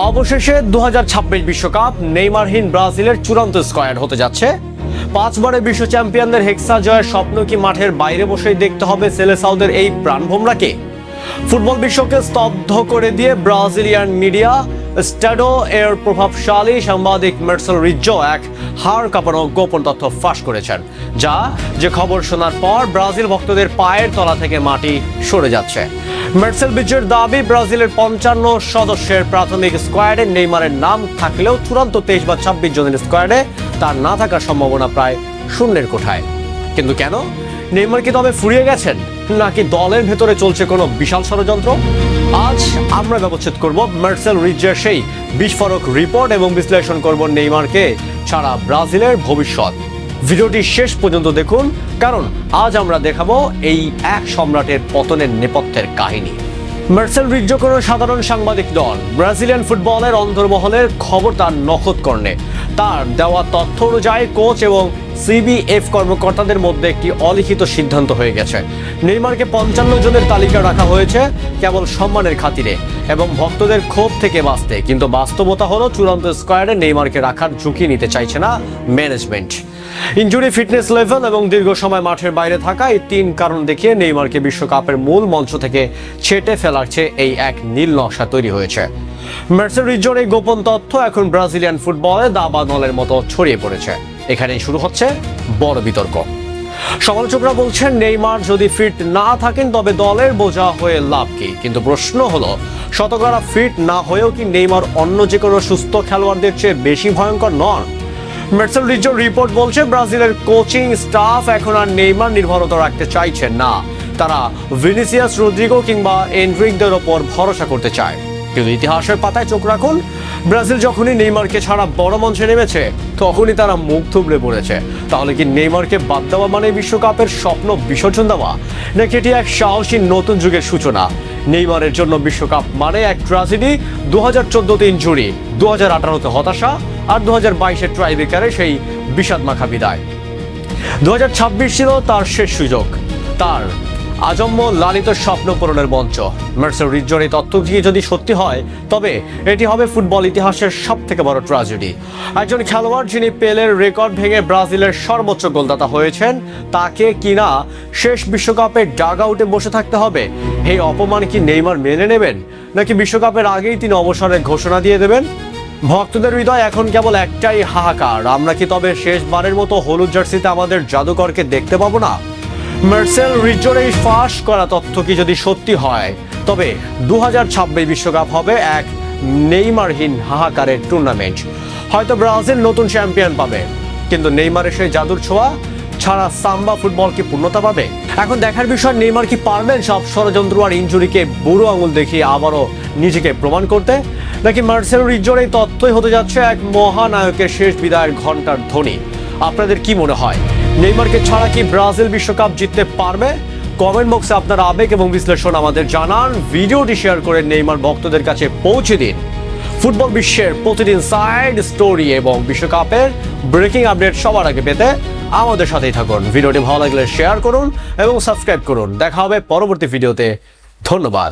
অবশেষে 2026 বিশ্বকাপ নেইমারহীন ব্রাজিলের চূড়ান্ত স্কোয়াড হতে যাচ্ছে। 5 বারের বিশ্ব চ্যাম্পিয়নদের হেক্সা জয়ের স্বপ্ন কি মাঠের বাইরে বসেই দেখতে হবে সেলেসাওদের এই প্রাণভোমরাকে? ফুটবল বিশ্বকে স্তব্ধ করে দিয়ে ব্রাজিলিয়ান মিডিয়া স্টাডো এর প্রভাবশালী সাংবাদিক মার্সেল রিজ্জো এক হাড় কাঁপানো গোপন তথ্য ফাঁস করেছেন, যে খবর শোনার পর ব্রাজিল ভক্তদের পায়ের তলা থেকে মাটি সরে যাচ্ছে। মার্সেল রিজ্জোর দাবি, ব্রাজিলের 55 সদস্যের প্রাথমিক স্কোয়াডে নেইমারের নাম থাকলেও চূড়ান্ত 23 বা 26 জনের স্কোয়াডে তার না থাকার সম্ভাবনা প্রায় শূন্যের কোঠায়। কিন্তু কেন? নেইমার কি তবে ফুরিয়ে গেছেন, নাকি দলের ভেতরে চলছে কোনো বিশাল ষড়যন্ত্র? আজ আমরা ব্যবচ্ছেদ করব মার্সেল রিজ্জোর সেই বিস্ফোরক রিপোর্ট এবং বিশ্লেষণ করব নেইমারকে ছাড়া ব্রাজিলের ভবিষ্যৎ। ভিডিওটি শেষ পর্যন্ত দেখুন, কারণ আজ আমরা দেখাবো এই এক সম্রাটের পতনের নেপথ্যের কাহিনী। মার্সেল রিজ্জো কোনো সাধারণ সাংবাদিক নন। ব্রাজিলিয়ান ফুটবলের অন্তর্মহলের খবর তার নখদকর্ণে। তার দেওয়া তথ্য অনুযায়ী কোচ এবং সিবিএফ কর্মকর্তাদের মধ্যে একটি অলিখিত সিদ্ধান্ত হয়ে গেছে। নেইমারকে 55 জনের তালিকা রাখা হয়েছে কেবল সম্মানের খাতিরে এবং ভক্তদের ক্ষোভ থেকে বাঁচতে। কিন্তু বাস্তবতা হলো, চূড়ান্ত স্কোয়াডে নেইমারকে রাখার ঝুঁকি নিতে চাইছে না ম্যানেজমেন্ট। ইনজুরি, ফিটনেস লেভেল এবং দীর্ঘ সময় মাঠের বাইরে থাকা, এই 3 কারণ দেখিয়ে নেইমারকে বিশ্বকাপের মূল মঞ্চ থেকে ছেটে ফেলাচ্ছে এই এক নীল নকশা তৈরি হয়েছে। মার্সেল রিজ্জোর এই গোপন তথ্য এখন ব্রাজিলিয়ান ফুটবলে দাবানলের মতো ছড়িয়ে পড়েছে। এখানেই শুরু হচ্ছে বড় বিতর্ক। সমালোচকরা বলছেন, নেইমার যদি ফিট না থাকেন তবে দলের বোঝা হয়ে লাভ কি? কিন্তু প্রশ্ন হলো, শতকরা ফিট না হয়েও কি নেইমার অন্য যে কোনো সুস্থ খেলোয়াড়দের চেয়ে বেশি ভয়ঙ্কর নন? মার্সেল রিজ্জোর রিপোর্ট বলছে, ব্রাজিলের কোচিং স্টাফ এখন আর নেইমার নির্ভরতা রাখতে চাইছেন না। তারা ভিনিসিয়াস, রদ্রিগো কিংবা এনরিকদের ওপর ভরসা করতে চায়। কিন্তু ইতিহাসের পাতায় চোখ রাখুন, ব্রাজিল যখনই নেইমারকে ছাড়া বড় মঞ্চে নেমেছে তখনই তারা মুখ থুবড়ে পড়েছে। তাহলে কি নেইমারকে বাদ দেওয়া মানে বিশ্বকাপের স্বপ্ন বিসর্জন দেওয়া, নাকি এটি এক সাহসী নতুন যুগের সূচনা? নেইমারের জন্য বিশ্বকাপ মানে এক ট্র্যাজেডি। 2014তে ইনজুরি, 2018তে হতাশা, আর 2022-এ ট্রাইবেকারে সেই বিষাদ মাখা বিদায়। 2026 ছিল তার শেষ সুযোগ, তার আজন্ম লালিত স্বপ্ন পূরণের মঞ্চ। মার্সেল রিজ্জোর এই তথ্যটি যদি সত্যি হয় তবে এটি হবে ফুটবল ইতিহাসের সবথেকে বড় ট্র্যাজেডি। একজন খেলোয়াড় যিনি পেলের রেকর্ড ভেঙে ব্রাজিলের সর্বোচ্চ গোলদাতা হয়েছেন, তাকে কিনা শেষ বিশ্বকাপে ডাগ আউটে বসে থাকতে হবে। এই অপমান কি নেইমার মেনে নেবেন, নাকি বিশ্বকাপের আগেই তিনি অবসরের ঘোষণা দিয়ে দেবেন? ভক্তদের হৃদয় এখন কেবল একটাই হাহাকার, আমরা কি তবে শেষবারের মতো হলুদ জার্সিতে আমাদের জাদুকরকে দেখতে পাবো না? মার্সেল রিজ্জোর এই ফাঁস করা তথ্য কি যদি সত্যি হয় তবে 2026 বিশ্বকাপ হবে এক নেইমারহীন হাহাকারের টুর্নামেন্ট। হয়তো ব্রাজিল নতুন চ্যাম্পিয়ন পাবে, কিন্তু নেইমারের সেই জাদুর ছোঁয়া ছাড়া সাম্বা ফুটবল কি পূর্ণতা পাবে? এখন দেখার বিষয়, নেইমার কি পারবেন সব ষড়যন্ত্র আর ইনজুরিকে বুড়ো আঙুল দেখিয়ে আবারও নিজেকে প্রমাণ করতে, নাকি মার্সেল রিজ্জোর এই তথ্যই হতে যাচ্ছে এক মহানায়কের শেষ বিদায়ের ঘন্টার ধ্বনি? আপনাদের কি মনে হয়, নেইমারকে ছাড়া কি ব্রাজিল বিশ্বকাপ জিততে পারবে? কমেন্ট বক্সে আপনার আবেগ এবং বিশ্লেষণ আমাদের জানান। ভিডিওটি শেয়ার করে নেইমার ভক্তদের কাছে পৌঁছে দিন। ফুটবল বিশ্বের প্রতিদিন সাইড স্টোরি এবং বিশ্বকাপের ব্রেকিং আপডেট সবার আগে পেতে আমাদের সাথেই থাকুন। ভিডিওটি ভালো লাগলে শেয়ার করুন এবং সাবস্ক্রাইব করুন। দেখা হবে পরবর্তী ভিডিওতে। ধন্যবাদ।